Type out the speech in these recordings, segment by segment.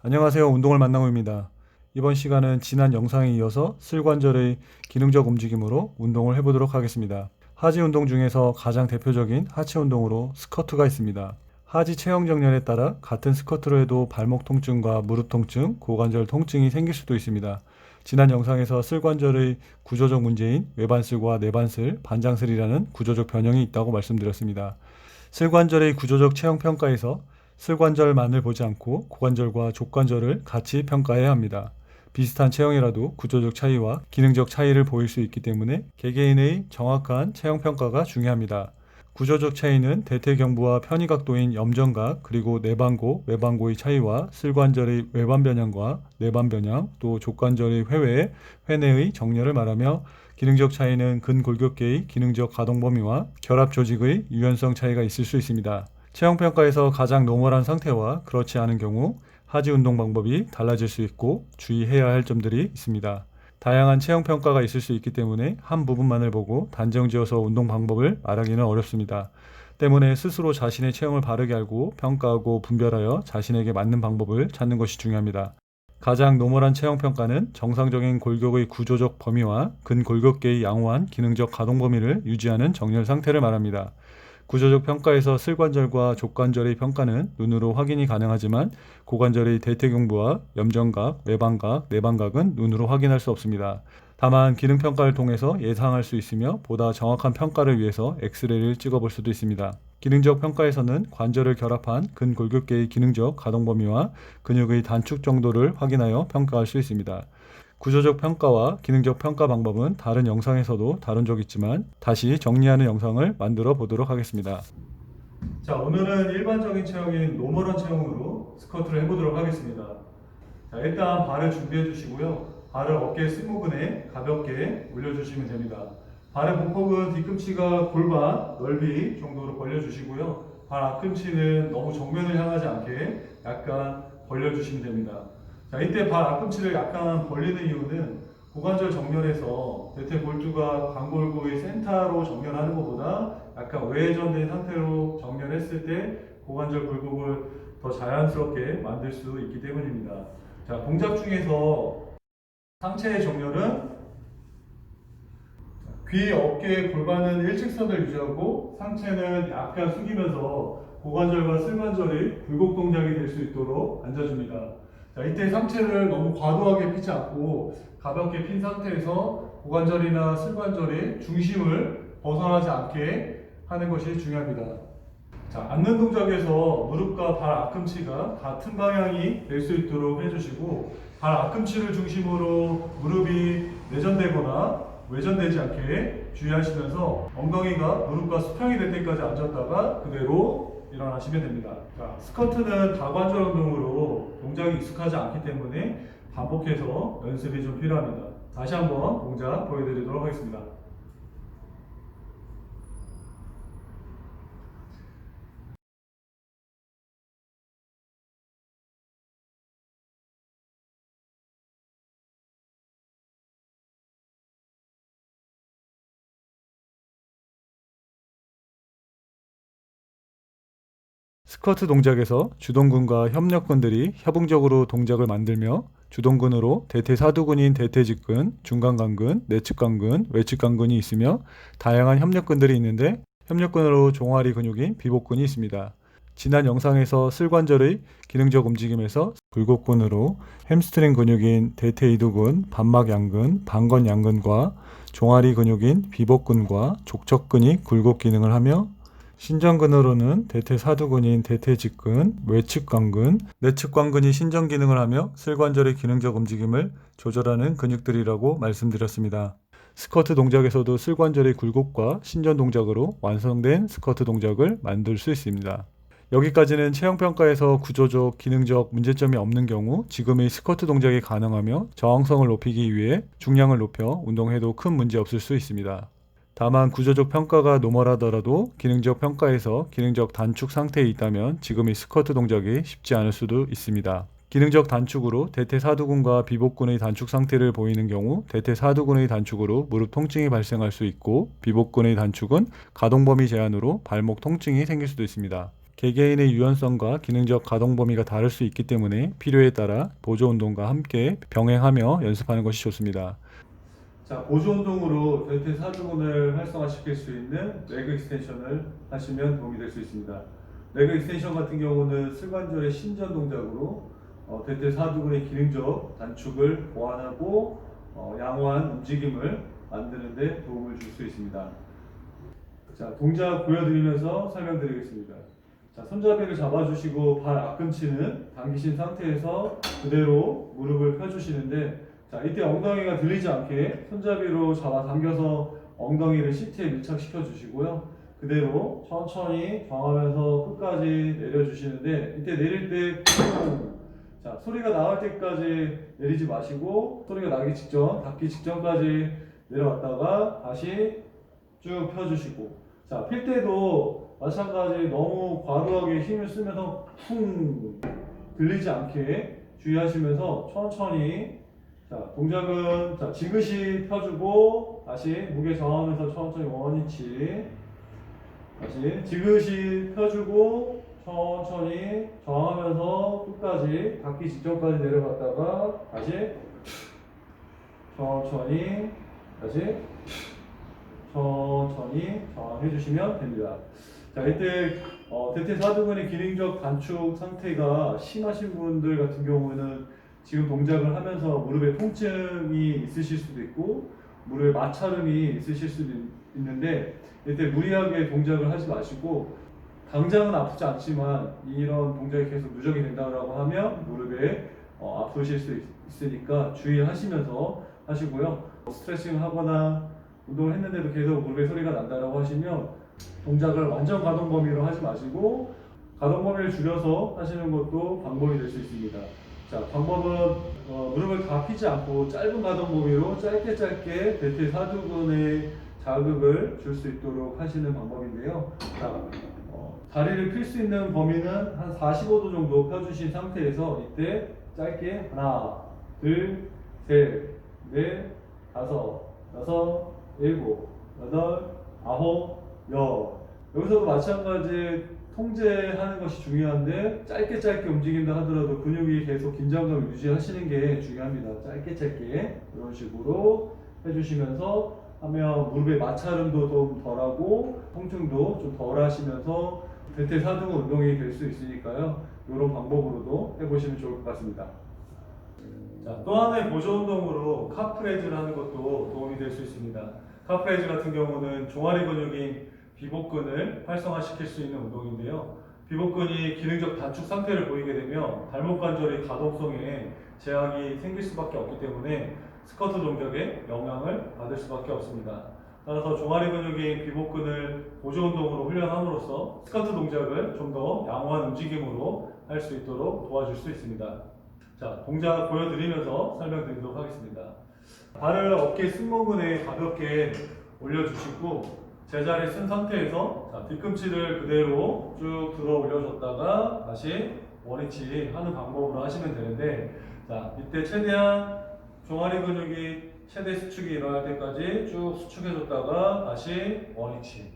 안녕하세요. 운동을 만나고입니다. 이번 시간은 지난 영상에 이어서 슬관절의 기능적 움직임으로 운동을 해보도록 하겠습니다. 하지 운동 중에서 가장 대표적인 하체 운동으로 스쿼트가 있습니다. 하지 체형 정렬에 따라 같은 스쿼트로 해도 발목 통증과 무릎 통증, 고관절 통증이 생길 수도 있습니다. 지난 영상에서 슬관절의 구조적 문제인 외반슬과 내반슬, 반장슬이라는 구조적 변형이 있다고 말씀드렸습니다. 슬관절의 구조적 체형 평가에서 슬관절만을 보지 않고 고관절과 족관절을 같이 평가해야 합니다. 비슷한 체형이라도 구조적 차이와 기능적 차이를 보일 수 있기 때문에 개개인의 정확한 체형 평가가 중요합니다. 구조적 차이는 대퇴경부와 편의각도인 염전각, 그리고 내반고, 외반고의 차이와 슬관절의 외반 변형과 내반 변형, 또 족관절의 회외, 회내의 정렬을 말하며, 기능적 차이는 근골격계의 기능적 가동 범위와 결합 조직의 유연성 차이가 있을 수 있습니다. 체형 평가에서 가장 노멀한 상태와 그렇지 않은 경우 하지 운동 방법이 달라질 수 있고 주의해야 할 점들이 있습니다. 다양한 체형 평가가 있을 수 있기 때문에 한 부분만을 보고 단정 지어서 운동 방법을 말하기는 어렵습니다. 때문에 스스로 자신의 체형을 바르게 알고 평가하고 분별하여 자신에게 맞는 방법을 찾는 것이 중요합니다. 가장 노멀한 체형 평가는 정상적인 골격의 구조적 범위와 근골격계의 양호한 기능적 가동 범위를 유지하는 정렬 상태를 말합니다. 구조적 평가에서 슬관절과 족관절의 평가는 눈으로 확인이 가능하지만 고관절의 대퇴경부와 염전각, 외반각, 내반각은 눈으로 확인할 수 없습니다. 다만 기능 평가를 통해서 예상할 수 있으며 보다 정확한 평가를 위해서 엑스레이를 찍어볼 수도 있습니다. 기능적 평가에서는 관절을 결합한 근골격계의 기능적 가동 범위와 근육의 단축 정도를 확인하여 평가할 수 있습니다. 구조적 평가와 기능적 평가 방법은 다른 영상에서도 다룬 적 있지만 다시 정리하는 영상을 만들어 보도록 하겠습니다. 자, 오늘은 일반적인 체형인 노멀한 체형으로 스쿼트를 해보도록 하겠습니다. 자, 일단 발을 준비해 주시고요. 발을 어깨 승모근에 가볍게 올려주시면 됩니다. 발의 보폭은 뒤꿈치가 골반 넓이 정도로 벌려주시고요. 발 앞꿈치는 너무 정면을 향하지 않게 약간 벌려주시면 됩니다. 자, 이때 발 앞꿈치를 약간 벌리는 이유는 고관절 정렬에서 대퇴골두가 광골고의 센터로 정렬하는 것보다 약간 외전된 상태로 정렬했을 때 고관절 굴곡을 더 자연스럽게 만들 수 있기 때문입니다. 자, 동작 중에서 상체의 정렬은 귀, 어깨, 골반은 일직선을 유지하고 상체는 약간 숙이면서 고관절과 슬관절의 굴곡 동작이 될 수 있도록 앉아줍니다. 자, 이때 상체를 너무 과도하게 피지 않고 가볍게 핀 상태에서 고관절이나 슬관절의 중심을 벗어나지 않게 하는 것이 중요합니다. 자, 앉는 동작에서 무릎과 발 앞꿈치가 같은 방향이 될 수 있도록 해주시고 발 앞꿈치를 중심으로 무릎이 내전되거나 외전되지 않게 주의하시면서 엉덩이가 무릎과 수평이 될 때까지 앉았다가 그대로 일어나시면 됩니다. 자, 스쿼트는 다관절 운동으로 동작이 익숙하지 않기 때문에 반복해서 연습이 좀 필요합니다. 다시 한번 동작 보여드리도록 하겠습니다. 스쿼트 동작에서 주동근과 협력근들이 협응적으로 동작을 만들며 주동근으로 대퇴사두근인 대퇴직근, 중간강근, 내측강근, 외측강근이 있으며 다양한 협력근들이 있는데 협력근으로 종아리 근육인 비복근이 있습니다. 지난 영상에서 슬관절의 기능적 움직임에서 굴곡근으로 햄스트링 근육인 대퇴이두근, 반막양근, 방건양근과 종아리 근육인 비복근과 족척근이 굴곡 기능을 하며 신전근으로는 대퇴사두근인 대퇴직근, 외측관근, 내측관근이 신전 기능을 하며 슬관절의 기능적 움직임을 조절하는 근육들이라고 말씀드렸습니다. 스쿼트 동작에서도 슬관절의 굴곡과 신전 동작으로 완성된 스쿼트 동작을 만들 수 있습니다. 여기까지는 체형평가에서 구조적, 기능적 문제점이 없는 경우 지금의 스쿼트 동작이 가능하며 저항성을 높이기 위해 중량을 높여 운동해도 큰 문제 없을 수 있습니다. 다만 구조적 평가가 노멀하더라도 기능적 평가에서 기능적 단축 상태에 있다면 지금의 스쿼트 동작이 쉽지 않을 수도 있습니다. 기능적 단축으로 대퇴사두근과 비복근의 단축 상태를 보이는 경우 대퇴사두근의 단축으로 무릎 통증이 발생할 수 있고 비복근의 단축은 가동 범위 제한으로 발목 통증이 생길 수도 있습니다. 개개인의 유연성과 기능적 가동 범위가 다를 수 있기 때문에 필요에 따라 보조 운동과 함께 병행하며 연습하는 것이 좋습니다. 자, 보조 운동으로 대퇴 사두근을 활성화시킬 수 있는 레그 익스텐션을 하시면 도움이 될 수 있습니다. 레그 익스텐션 같은 경우는 슬관절의 신전 동작으로 대퇴 사두근의 기능적 단축을 보완하고 양호한 움직임을 만드는 데 도움을 줄 수 있습니다. 자, 동작 보여드리면서 설명드리겠습니다. 자, 손잡이를 잡아주시고 발 앞꿈치는 당기신 상태에서 그대로 무릎을 펴주시는데, 자, 이때 엉덩이가 들리지 않게 손잡이로 잡아 당겨서 엉덩이를 시트에 밀착시켜 주시고요. 그대로 천천히 저항하면서 끝까지 내려주시는데, 이때 내릴 때 자, 소리가 나올 때까지 내리지 마시고 소리가 나기 직전, 닿기 직전까지 내려왔다가 다시 쭉 펴주시고, 자, 필 때도 마찬가지 너무 과도하게 힘을 쓰면서 쿵 들리지 않게 주의하시면서 천천히, 자, 동작은 자, 지그시 펴주고 다시 무게 저항하면서 천천히 원위치, 다시 지그시 펴주고 천천히 저항하면서 끝까지 닿기 직전까지 내려갔다가 다시 천천히 다시 천천히 저항해 주시면 됩니다. 자, 이때 대퇴 사두근의 기능적 단축 상태가 심하신 분들 같은 경우는 지금 동작을 하면서 무릎에 통증이 있으실 수도 있고 무릎에 마찰음이 있으실 수도 있는데, 이때 무리하게 동작을 하지 마시고, 당장은 아프지 않지만 이런 동작이 계속 누적이 된다고 하면 무릎에 아프실 수 있으니까 주의하시면서 하시고요. 스트레칭을 하거나 운동을 했는데도 계속 무릎에 소리가 난다고 하시면 동작을 완전 가동 범위로 하지 마시고 가동 범위를 줄여서 하시는 것도 방법이 될 수 있습니다. 자, 방법은 무릎을 다 펴지 않고 짧은 가동 범위로 짧게 대퇴 사두근의 자극을 줄 수 있도록 하시는 방법인데요. 자, 다리를 필 수 있는 범위는 한 45도 정도 펴주신 상태에서 이때 짧게 하나, 둘, 셋, 넷, 다섯, 여섯, 일곱, 여덟, 아홉, 열. 여기서도 마찬가지 통제하는 것이 중요한데, 짧게 움직인다 하더라도 근육이 계속 긴장감을 유지하시는 게 중요합니다. 짧게 이런 식으로 해주시면서 하면 무릎의 마찰음도 좀 덜하고 통증도 좀 덜 하시면서 대퇴 사두근 운동이 될 수 있으니까요. 이런 방법으로도 해보시면 좋을 것 같습니다. 자, 또 하나의 보조 운동으로 카프레즈를 하는 것도 도움이 될 수 있습니다. 카프레즈 같은 경우는 종아리 근육인 비복근을 활성화시킬 수 있는 운동인데요. 비복근이 기능적 단축 상태를 보이게 되면 발목 관절의 가동성에 제약이 생길 수밖에 없기 때문에 스쿼트 동작에 영향을 받을 수밖에 없습니다. 따라서 종아리 근육인 비복근을 보조 운동으로 훈련함으로써 스쿼트 동작을 좀 더 양호한 움직임으로 할 수 있도록 도와줄 수 있습니다. 자, 동작 보여드리면서 설명드리도록 하겠습니다. 발을 어깨 승모근에 가볍게 올려주시고 제자리 쓴 상태에서 자, 뒤꿈치를 그대로 쭉 들어 올려줬다가 다시 원위치 하는 방법으로 하시면 되는데, 자, 이때 최대한 종아리 근육이 최대 수축이 일어날 때까지 쭉 수축해줬다가 다시 원위치.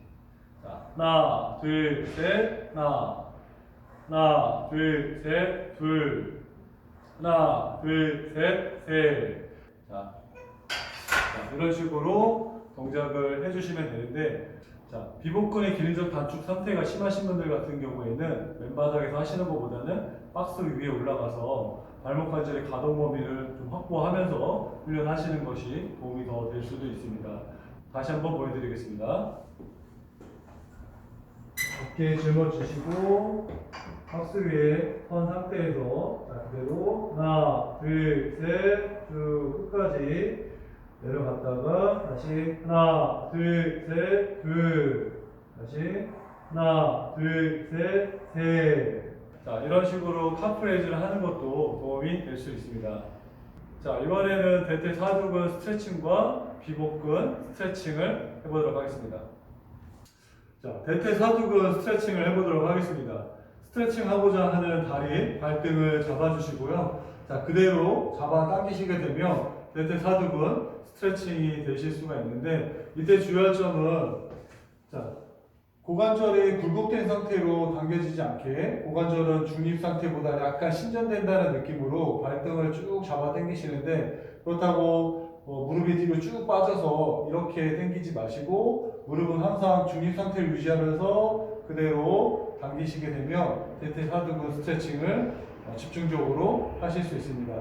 자, 하나, 둘, 셋, 하나, 둘, 셋, 둘, 하나, 둘, 셋, 셋. 자, 이런 식으로 동작을 해주시면 되는데, 자, 비복근의 기능적 단축 상태가 심하신 분들 같은 경우에는 맨바닥에서 하시는 것보다는 박스 위에 올라가서 발목 관절의 가동 범위를 좀 확보하면서 훈련하시는 것이 도움이 더 될 수도 있습니다. 다시 한번 보여드리겠습니다. 어깨에 짊어지시고 박스 위에 선 상태에서 자, 그대로 하나, 둘, 셋, 쭉 끝까지 내려갔다가 다시 하나, 둘, 셋, 둘, 다시 하나, 둘, 셋, 셋. 자, 이런 식으로 카프레이즈를 하는 것도 도움이 될 수 있습니다. 자, 이번에는 대퇴 사두근 스트레칭과 비복근 스트레칭을 해보도록 하겠습니다. 자, 대퇴 사두근 스트레칭을 해보도록 하겠습니다. 스트레칭 하고자 하는 다리, 발등을 잡아주시고요. 자, 그대로 잡아 당기시게 되면 대퇴 사두근 스트레칭이 되실 수가 있는데, 이때 주의할 점은 자, 고관절이 굴곡된 상태로 당겨지지 않게 고관절은 중립 상태보다 약간 신전된다는 느낌으로 발등을 쭉 잡아 당기시는데, 그렇다고 무릎이 뒤로 쭉 빠져서 이렇게 당기지 마시고 무릎은 항상 중립 상태를 유지하면서 그대로 당기시게 되면 대퇴사두근 스트레칭을 집중적으로 하실 수 있습니다.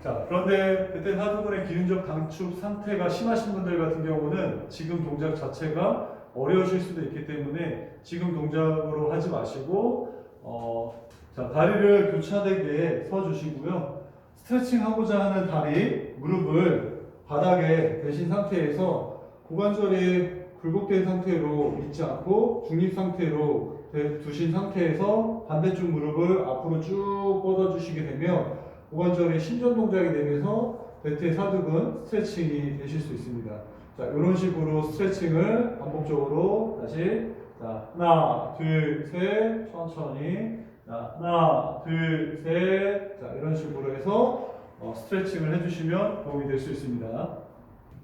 자, 그런데 대퇴사두근의 기능적 단축 상태가 심하신 분들 같은 경우는 지금 동작 자체가 어려우실 수도 있기 때문에 지금 동작으로 하지 마시고 자, 다리를 교차되게 서주시고요. 스트레칭 하고자 하는 다리, 무릎을 바닥에 대신 상태에서 고관절이 굴곡된 상태로 있지 않고 중립 상태로 두신 상태에서 반대쪽 무릎을 앞으로 쭉 뻗어주시게 되면 고관절의 신전 동작이 되면서 대퇴사두근 스트레칭이 되실 수 있습니다. 자, 이런 식으로 스트레칭을 반복적으로 다시, 자, 하나, 둘, 셋, 천천히, 자, 하나, 둘, 셋, 자, 이런 식으로 해서 스트레칭을 해주시면 도움이 될 수 있습니다.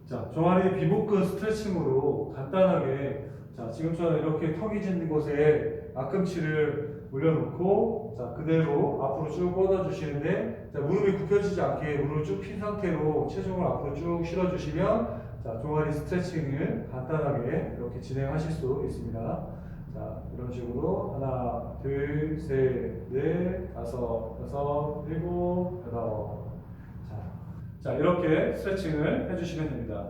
자, 종아리 비복근 스트레칭으로 간단하게, 자, 지금처럼 이렇게 턱이 진 곳에 앞꿈치를 올려놓고, 자, 그대로 앞으로 쭉 뻗어주시는데, 자, 무릎이 굽혀지지 않게 무릎을 쭉 핀 상태로 체중을 앞으로 쭉 실어주시면, 자, 종아리 스트레칭을 간단하게 이렇게 진행하실 수 있습니다. 자, 이런 식으로 하나, 둘, 셋, 넷, 다섯, 여섯, 일곱, 여덟. 자, 이렇게 스트레칭을 해주시면 됩니다.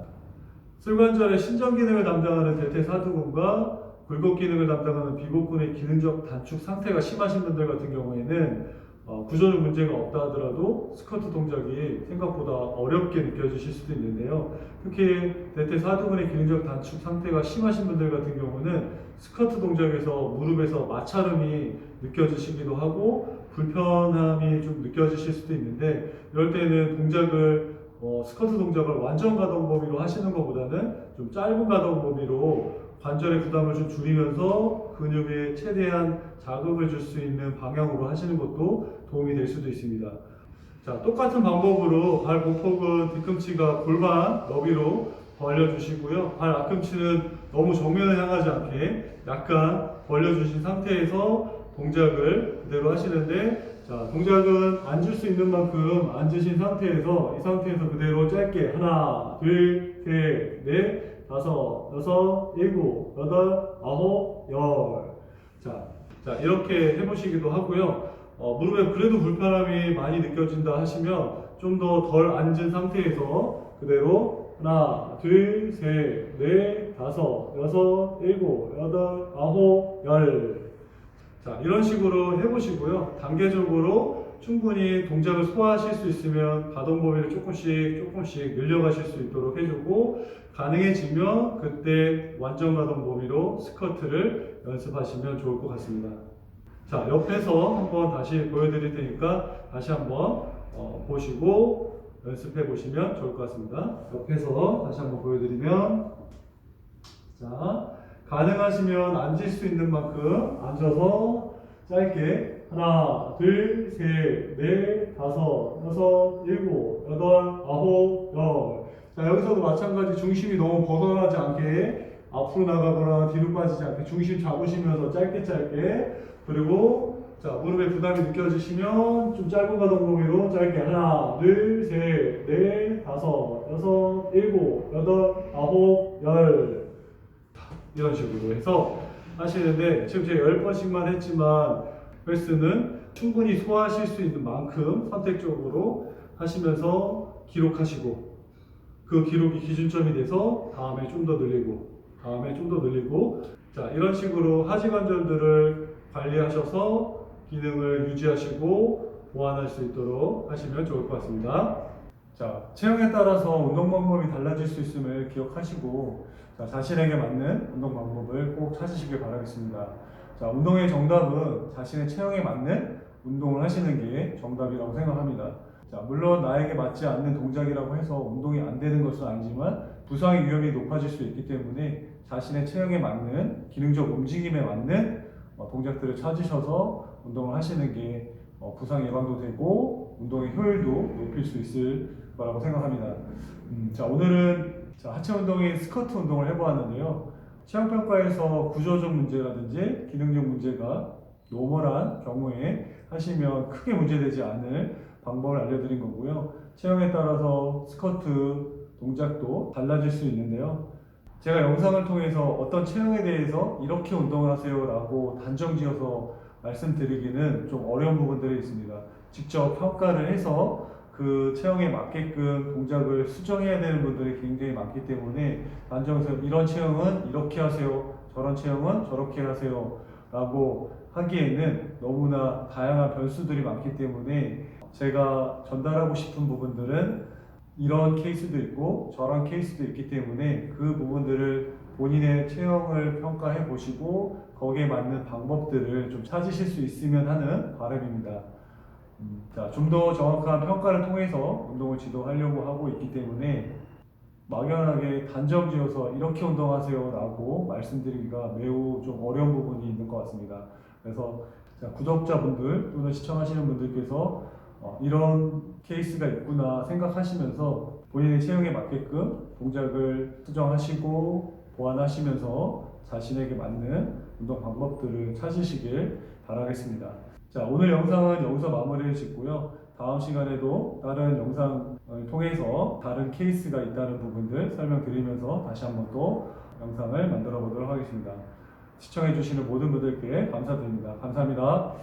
슬관절의 신전 기능을 담당하는 대퇴사두근과 굴곡 기능을 담당하는 비복근의 기능적 단축 상태가 심하신 분들 같은 경우에는 구조적 문제가 없다 하더라도 스쿼트 동작이 생각보다 어렵게 느껴지실 수도 있는데요. 특히 대퇴사두근의 기능적 단축 상태가 심하신 분들 같은 경우는 스쿼트 동작에서 무릎에서 마찰음이 느껴지시기도 하고 불편함이 좀 느껴지실 수도 있는데, 이럴 때는 동작을 스쿼트 동작을 완전 가동 범위로 하시는 것보다는 좀 짧은 가동 범위로 관절의 부담을 좀 줄이면서 근육에 최대한 자극을 줄 수 있는 방향으로 하시는 것도 도움이 될 수도 있습니다. 자, 똑같은 방법으로 발 보폭은 뒤꿈치가 골반 너비로 벌려주시고요. 발 앞꿈치는 너무 정면을 향하지 않게 약간 벌려주신 상태에서 동작을 그대로 하시는데, 자, 동작은 앉을 수 있는 만큼 앉으신 상태에서 이 상태에서 그대로 짧게 하나, 둘, 셋, 넷, 다섯, 여섯, 일곱, 여덟, 아홉, 열. 자, 이렇게 해보시기도 하고요. 무릎에 그래도 불편함이 많이 느껴진다 하시면 좀 더 덜 앉은 상태에서 그대로 하나, 둘, 셋, 넷, 다섯, 여섯, 일곱, 여덟, 아홉, 열. 자, 이런 식으로 해보시고요. 단계적으로 충분히 동작을 소화하실 수 있으면 가동 범위를 조금씩 늘려가실 수 있도록 해주고, 가능해지면 그때 완전 가동 범위로 스쿼트를 연습하시면 좋을 것 같습니다. 자, 옆에서 한번 다시 보여드릴 테니까 다시 한번 보시고 연습해 보시면 좋을 것 같습니다. 옆에서 다시 한번 보여드리면, 자, 가능하시면 앉을 수 있는 만큼 앉아서 짧게 하나, 둘, 셋, 넷, 다섯, 여섯, 일곱, 여덟, 아홉, 열. 자, 여기서도 마찬가지 중심이 너무 벗어나지 않게 앞으로 나가거나 뒤로 빠지지 않게 중심 잡으시면서 짧게 그리고 자, 무릎에 부담이 느껴지시면 좀 짧은 가동 범위로 짧게 하나, 둘, 셋, 넷, 다섯, 여섯, 일곱, 여덟, 아홉, 열. 이런 식으로 해서 하시는데, 지금 제가 10번씩만 했지만 횟수는 충분히 소화하실 수 있는 만큼 선택적으로 하시면서 기록하시고, 그 기록이 기준점이 돼서 다음에 좀 더 늘리고, 자, 이런 식으로 하지관절들을 관리하셔서 기능을 유지하시고 보완할 수 있도록 하시면 좋을 것 같습니다. 자, 체형에 따라서 운동 방법이 달라질 수 있음을 기억하시고, 자, 자신에게 맞는 운동 방법을 꼭 찾으시길 바라겠습니다. 자, 운동의 정답은 자신의 체형에 맞는 운동을 하시는 게 정답이라고 생각합니다. 자, 물론 나에게 맞지 않는 동작이라고 해서 운동이 안 되는 것은 아니지만 부상의 위험이 높아질 수 있기 때문에 자신의 체형에 맞는 기능적 움직임에 맞는 동작들을 찾으셔서 운동을 하시는 게 부상 예방도 되고 운동의 효율도 높일 수 있을 거라고 생각합니다. 자, 오늘은 하체 운동인 스쿼트 운동을 해보았는데요. 체형평가에서 구조적 문제라든지 기능적 문제가 노멀한 경우에 하시면 크게 문제되지 않을 방법을 알려드린 거고요. 체형에 따라서 스쿼트 동작도 달라질 수 있는데요. 제가 영상을 통해서 어떤 체형에 대해서 이렇게 운동을 하세요 라고 단정 지어서 말씀드리기는 좀 어려운 부분들이 있습니다. 직접 평가를 해서 그 체형에 맞게끔 동작을 수정해야 되는 분들이 굉장히 많기 때문에 단정해서 이런 체형은 이렇게 하세요, 저런 체형은 저렇게 하세요 라고 하기에는 너무나 다양한 변수들이 많기 때문에 제가 전달하고 싶은 부분들은 이런 케이스도 있고 저런 케이스도 있기 때문에 그 부분들을 본인의 체형을 평가해 보시고 거기에 맞는 방법들을 좀 찾으실 수 있으면 하는 바람입니다. 자, 좀 더 정확한 평가를 통해서 운동을 지도하려고 하고 있기 때문에 막연하게 단정 지어서 이렇게 운동하세요 라고 말씀드리기가 매우 좀 어려운 부분이 있는 것 같습니다. 그래서 자, 구독자분들 또는 시청하시는 분들께서 이런 케이스가 있구나 생각하시면서 본인의 체형에 맞게끔 동작을 수정하시고 보완하시면서 자신에게 맞는 운동 방법들을 찾으시길 바라겠습니다. 자, 오늘 영상은 여기서 마무리를 짓고요. 다음 시간에도 다른 영상을 통해서 다른 케이스가 있다는 부분들 설명드리면서 다시 한번 또 영상을 만들어 보도록 하겠습니다. 시청해 주시는 모든 분들께 감사드립니다. 감사합니다.